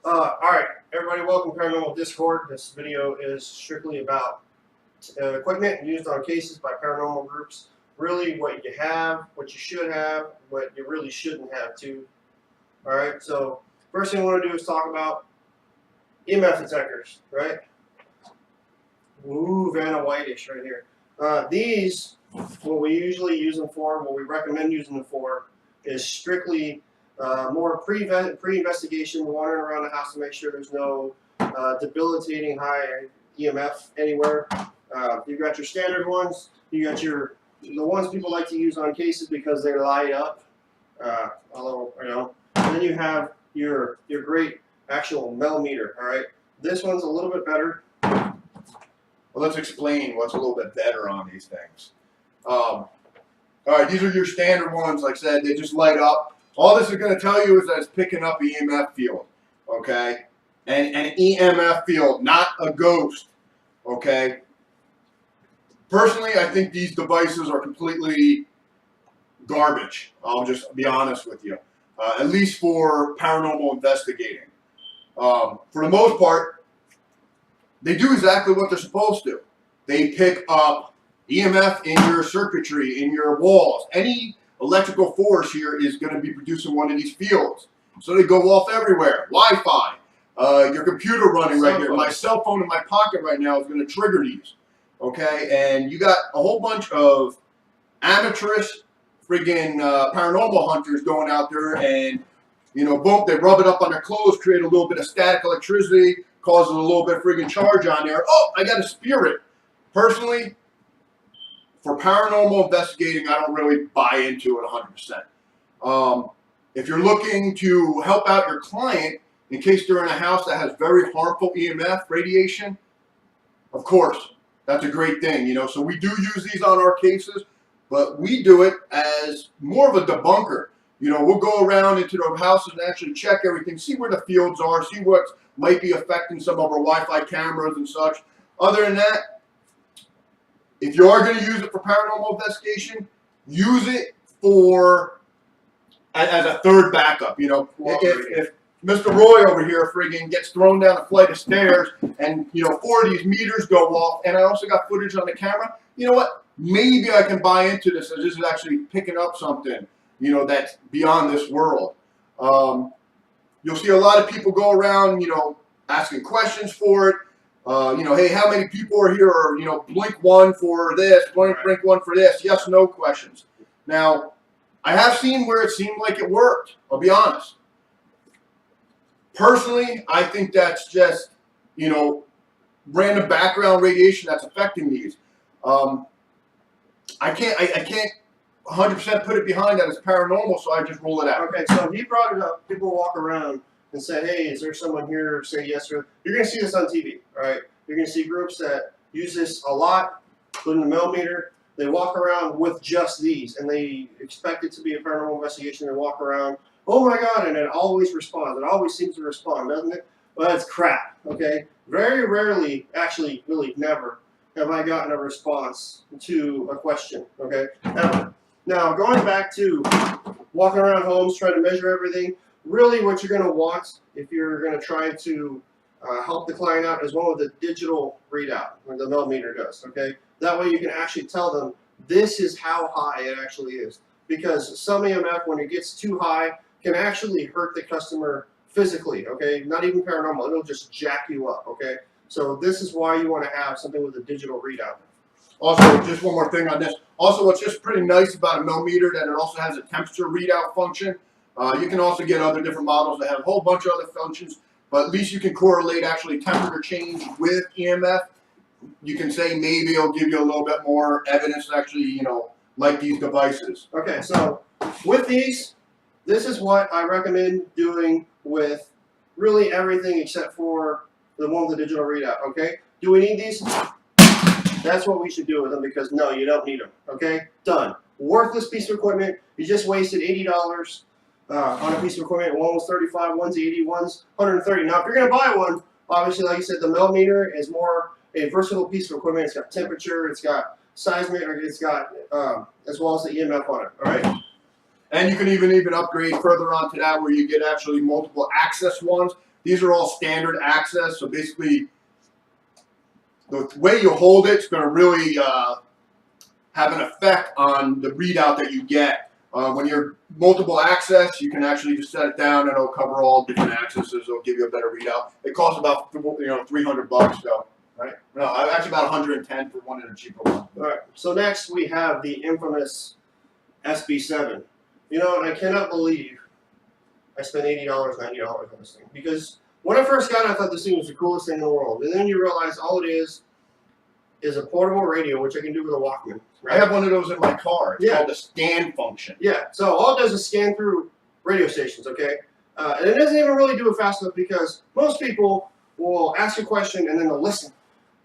Alright, everybody, welcome to Paranormal Discord. This video is strictly about equipment used on cases by paranormal groups. Really, what you have, what you should have, what you really shouldn't have too. Alright, so first thing I want to do is talk about EMF detectors, right? Ooh, Vanna Whitish right here. These, what we usually use them for, what we recommend using them for, is strictly more pre-investigation, wandering around the house to make sure there's no debilitating high EMF anywhere. You've got your standard ones. You got the ones people like to use on cases because they light up. Although and then you have your great actual millimeter. All right, this one's a little bit better. Well, let's explain what's a little bit better on these things. All right, these are your standard ones. Like I said, they just light up. All this is going to tell you is that it's picking up an EMF field, okay? And an EMF field, not a ghost, okay? Personally, I think these devices are completely garbage. I'll just be honest with you, at least for paranormal investigating. For the most part, they do exactly what they're supposed to. They pick up EMF in your circuitry, in your walls. Any electrical force here is going to be producing one of these fields. So they go off everywhere. Wi-Fi, your computer running right here. My cell phone in my pocket right now is going to trigger these. Okay, and you got a whole bunch of amateurish friggin' paranormal hunters going out there and, boom, they rub it up on their clothes, create a little bit of static electricity, causes a little bit of friggin' charge on there. Oh, I got a spirit. Personally, for paranormal investigating, I don't really buy into it 100%. If you're looking to help out your client in case they're in a house that has very harmful EMF radiation, of course, that's a great thing. So we do use these on our cases, but we do it as more of a debunker. We'll go around into the houses and actually check everything, see where the fields are, see what might be affecting some of our Wi-Fi cameras and such. Other than that, if you are going to use it for paranormal investigation, use it for as a third backup. If Mr. Roy over here friggin' gets thrown down a flight of stairs and 4 of these meters go off, and I also got footage on the camera, you know what? Maybe I can buy into this as this is actually picking up something that's beyond this world. You'll see a lot of people go around asking questions for it. Hey, how many people are here? Or, blink one for this, blink one for this. Yes, no questions. Now, I have seen where it seemed like it worked. I'll be honest. Personally, I think that's just, random background radiation that's affecting these. I can't 100% put it behind that it's paranormal, so I just rule it out. Okay, so he brought it up. People walk around and say, hey, is there someone here? Say yes or no. You're going to see this on TV, all right? You're going to see groups that use this a lot, including the millimeter. They walk around with just these, and they expect it to be a paranormal investigation. They walk around, oh my God, and it always responds. It always seems to respond, doesn't it? Well, that's crap, okay? Very rarely, actually, really never, have I gotten a response to a question, okay? Ever. Now, going back to walking around homes, trying to measure everything, really what you're going to want, if you're going to try to help the client out, is one with a digital readout, like the millimeter does, okay? That way you can actually tell them, this is how high it actually is. Because some EMF, when it gets too high, can actually hurt the customer physically, okay? Not even paranormal, it'll just jack you up, okay? So this is why you want to have something with a digital readout. Also, just one more thing on this. Also, what's just pretty nice about a millimeter that it also has a temperature readout function. You can also get other different models that have a whole bunch of other functions, but at least you can correlate actually temperature change with EMF. You can say maybe it'll give you a little bit more evidence to actually, like these devices. Okay, so with these, this is what I recommend doing with really everything except for the one with the digital readout, okay? Do we need these? That's what we should do with them because, no, you don't need them, okay? Done. Worthless piece of equipment. You just wasted $80 on a piece of equipment. One was $35, one's $80, one's $130. Now, if you're going to buy one, obviously, like you said, the millimeter is more a versatile piece of equipment. It's got temperature, it's got seismic, it's got as well as the EMF on it, all right? And you can even upgrade further on to that where you get actually multiple access ones. These are all standard access, so basically the way you hold it's going to really have an effect on the readout that you get. When you're multiple access, you can actually just set it down and it'll cover all different accesses. It'll give you a better readout. It costs about $300 though, right? No, actually about 110 for one of the cheaper ones. All right. So next we have the infamous SB7. You know, and I cannot believe I spent $80, $90 on this thing, because when I first got it, I thought this thing was the coolest thing in the world, and then you realize all it is a portable radio, which I can do with a Walkman. Right? I have one of those in my car. It's called the scan function. Yeah, so all it does is scan through radio stations, okay? And it doesn't even really do it fast enough, because most people will ask a question and then they'll listen.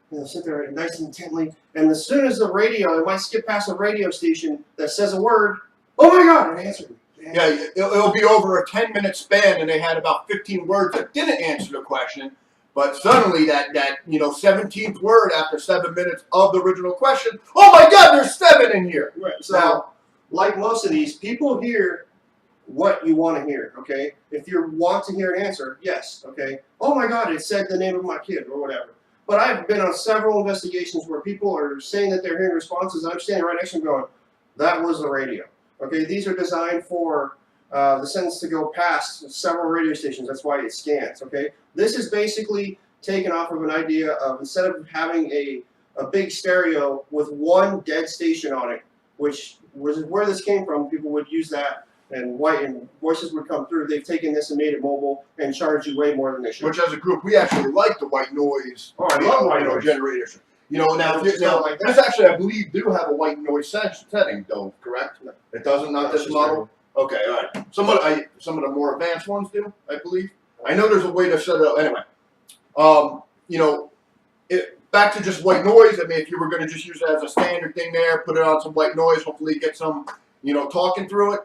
And they'll sit there nice and intently, and as soon as the radio, it might skip past a radio station that says a word, oh my God, it answered me. Yeah, it'll be over a 10-minute span, and they had about 15 words that didn't answer the question. But suddenly, that 17th word after 7 minutes of the original question, oh my God, there's 7 in here. Right. So, like most of these, people hear what you want to hear. Okay. If you want to hear an answer, yes. Okay. Oh my God, it said the name of my kid or whatever. But I've been on several investigations where people are saying that they're hearing responses. I'm standing right next to them going, "That was the radio." Okay. These are designed for the sentence to go past several radio stations. That's why it scans. Okay. This is basically taken off of an idea of, instead of having a big stereo with one dead station on it, which was where this came from, people would use that and voices would come through. They've taken this and made it mobile and charge you way more than they should. Which, as a group, we actually like the white noise. Oh, I love white noise generators. Now this actually, I believe, do have a white noise setting, though. Correct? No. It doesn't. Not this model. Okay, all right. Some of the more advanced ones do, I believe. I know there's a way to set it up. Anyway, back to just white noise. I mean, if you were going to just use it as a standard thing there, put it on some white noise, hopefully get some, talking through it.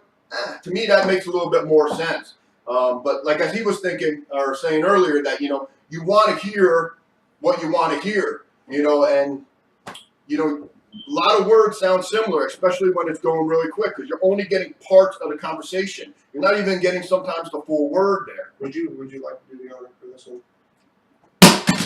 To me, that makes a little bit more sense. But like as he was thinking or saying earlier, that you want to hear what you want to hear, and a lot of words sound similar, especially when it's going really quick, because you're only getting parts of the conversation. You're not even getting sometimes the full word there. Would you like to do the honor for this one?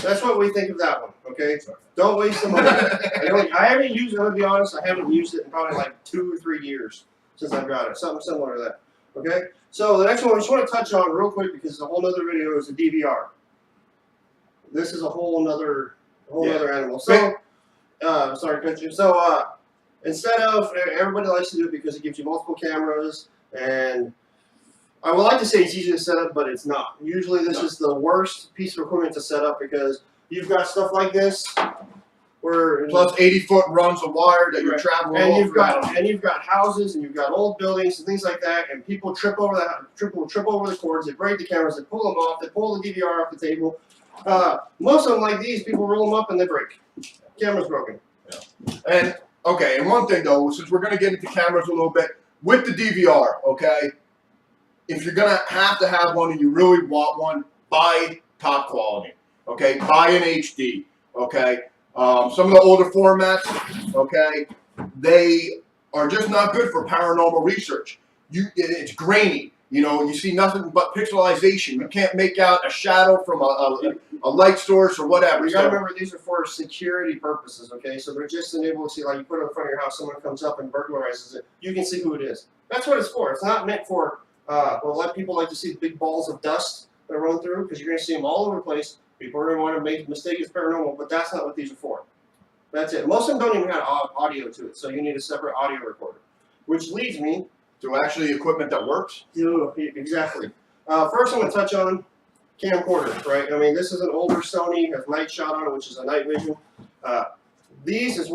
That's what we think of that one, okay? Don't waste the money. I haven't used it, to be honest, I haven't used it in probably like 2 or 3 years since I've got it. Something similar to that, okay? So the next one I just want to touch on real quick, because the whole other video is a DVR. This is a whole other animal. So, sorry, country. So, instead of, everybody likes to do it because it gives you multiple cameras, and I would like to say it's easy to set up, but it's not. Usually this is the worst piece of equipment to set up, because you've got stuff like this, where plus 80-foot runs of wire that you're traveling, and you've got houses, and you've got old buildings and things like that, and people trip over the cords, they break the cameras, they pull them off, they pull the DVR off the table. Most of them, like these, people roll them up and they break. Camera's broken. Yeah. And okay, and one thing though, since we're going to get into cameras a little bit with the DVR, okay, if you're going to have one and you really want one, buy top quality. Okay, buy an HD. Okay, some of the older formats, okay, they are just not good for paranormal research. It's grainy. You see nothing but pixelization. You can't make out a shadow from a light source or whatever. You gotta remember, these are for security purposes, okay? So they're just enabled to see, like, you put it in front of your house, someone comes up and burglarizes it, you can see who it is. That's what it's for. It's not meant for, a lot of people like to see the big balls of dust that run through, because you're gonna see them all over the place. People are gonna want to make a mistake as paranormal, but that's not what these are for. That's it. Most of them don't even have audio to it, so you need a separate audio recorder. Which leads me to actually equipment that works. Exactly. First, I'm going to touch on camcorder, right? I mean, this is an older Sony, has night shot on it, which is a night vision. These is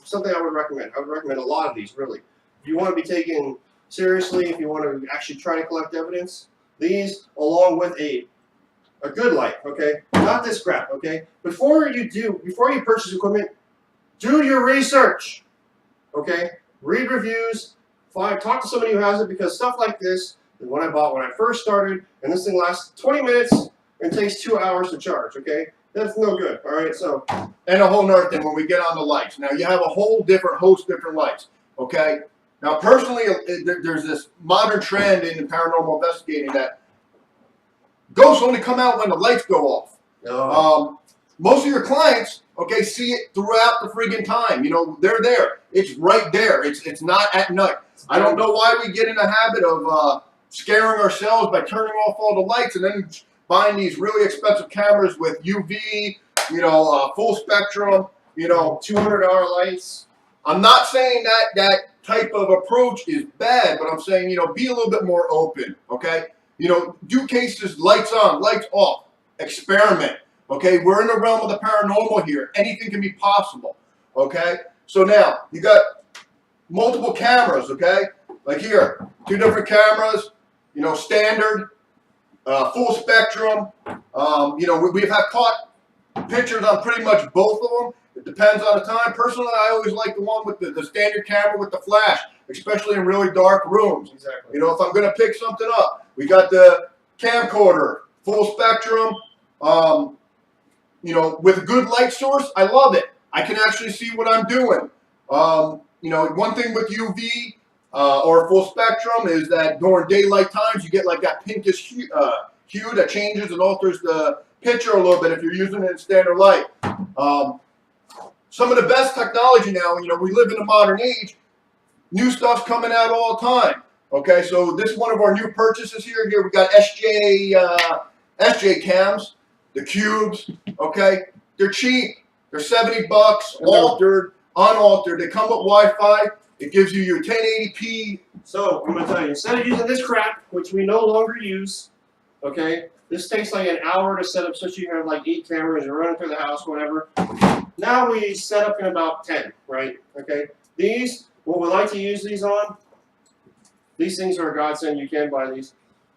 something I would recommend. I would recommend a lot of these, really. If you want to be taken seriously, if you want to actually try to collect evidence, these, along with a good light, okay? Not this crap, okay? Before you purchase equipment, do your research, okay? Read reviews. Talk to somebody who has it, because stuff like this is what I bought when I first started, and this thing lasts 20 minutes and takes 2 hours to charge, okay? That's no good, all right? So, and a whole nother thing, when we get on the lights. Now, you have a whole different different lights, okay? Now, personally, there's this modern trend in paranormal investigating that Ghosts only come out when the lights go off. Oh. Most of your clients, okay, see it throughout the friggin' time. You know, they're there. It's right there. It's not at night. I don't know why we get in a habit of scaring ourselves by turning off all the lights and then buying these really expensive cameras with UV, you know, full spectrum, you know. $200 lights. I'm not saying that type of approach is bad, but I'm saying, you know, be a little bit more open, okay? You know, do cases lights on, lights off, experiment, okay? We're in the realm of the paranormal here. Anything can be possible, okay? So now, you got multiple cameras, okay? Like here, 2 different cameras, you know, standard, full spectrum. You know, we have caught pictures on pretty much both of them. It depends on the time. Personally, I always like the one with the standard camera with the flash, especially in really dark rooms. Exactly. You know, if I'm going to pick something up, we got the camcorder, full spectrum. You know, with a good light source, I love it. I can actually see what I'm doing. You know, one thing with UV or full spectrum is that during daylight times, you get like that pinkish hue that changes and alters the picture a little bit if you're using it in standard light. Some of the best technology now, you know, we live in a modern age, new stuff's coming out all the time. Okay, so this is one of our new purchases here. Here we got SJ cams, the cubes, okay? They're cheap. They're $70, altered, unaltered. They come with Wi-Fi. It gives you your 1080p. So I'm gonna tell you, instead of using this crap, which we no longer use, okay, this takes like an hour to set up, especially you have like 8 cameras, you're running through the house, whatever. Now we set up in about 10, right? Okay. These, what we like to use these on, these things are a godsend. You can buy these.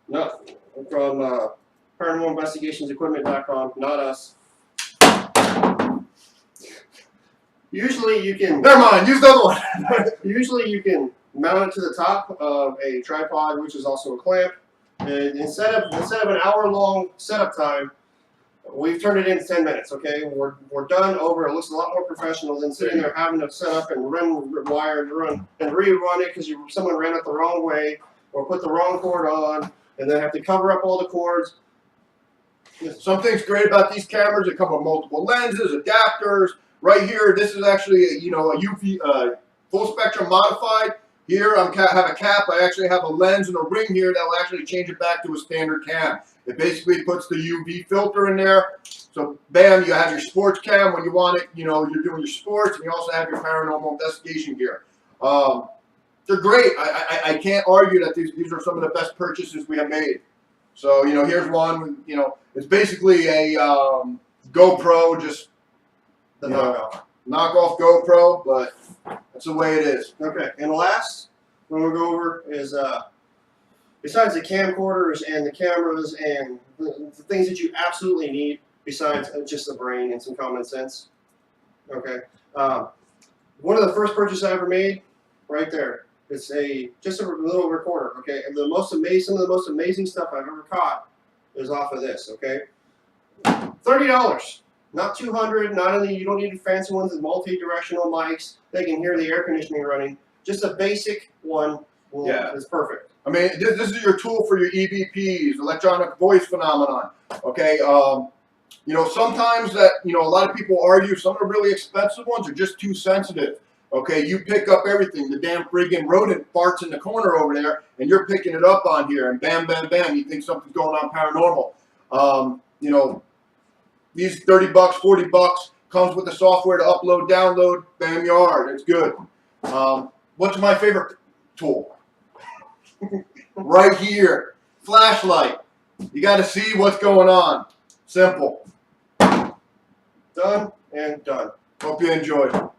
Not from paranormalinvestigationsequipment.com, not us. Usually you can. Never mind, use the other one. Usually you can mount it to the top of a tripod, which is also a clamp. And instead of an hour-long setup time, we've turned it into 10 minutes. Okay, we're done over. It looks a lot more professional than sitting there having to set up and run wires, run and rerun it because someone ran it the wrong way or put the wrong cord on, and then have to cover up all the cords. Something's great about these cameras. They come with multiple lenses, adapters. Right here, this is actually a UV full spectrum modified. Here I have a cap. I actually have a lens and a ring here that will actually change it back to a standard cam. It basically puts the UV filter in there. So bam, you have your sports cam when you want it. You know, you're doing your sports, and you also have your paranormal investigation gear. They're great. I can't argue that these are some of the best purchases we have made. So, you know, here's one. You know, it's basically a GoPro, just knockoff GoPro, but that's the way it is. Okay, and last one we'll go over is besides the camcorders and the cameras and the things that you absolutely need, besides just the brain and some common sense. Okay, one of the first purchases I ever made, right there. It's just a little recorder. Okay, and some of the most amazing stuff I've ever caught is off of this. Okay, $30. Not $200, not any, you don't need fancy ones with multi-directional mics. They can hear the air conditioning running. Just a basic one is perfect. I mean, this is your tool for your EVPs, electronic voice phenomenon. Okay, you know, sometimes that, you know, a lot of people argue some of the really expensive ones are just too sensitive. Okay, you pick up everything. The damn friggin' rodent farts in the corner over there, and you're picking it up on here, and bam, bam, bam, you think something's going on paranormal. You know, these $30, $40 comes with the software to upload, download, bam, yard. It's good. What's my favorite tool? Right here, flashlight. You got to see what's going on. Simple. Done and done. Hope you enjoyed.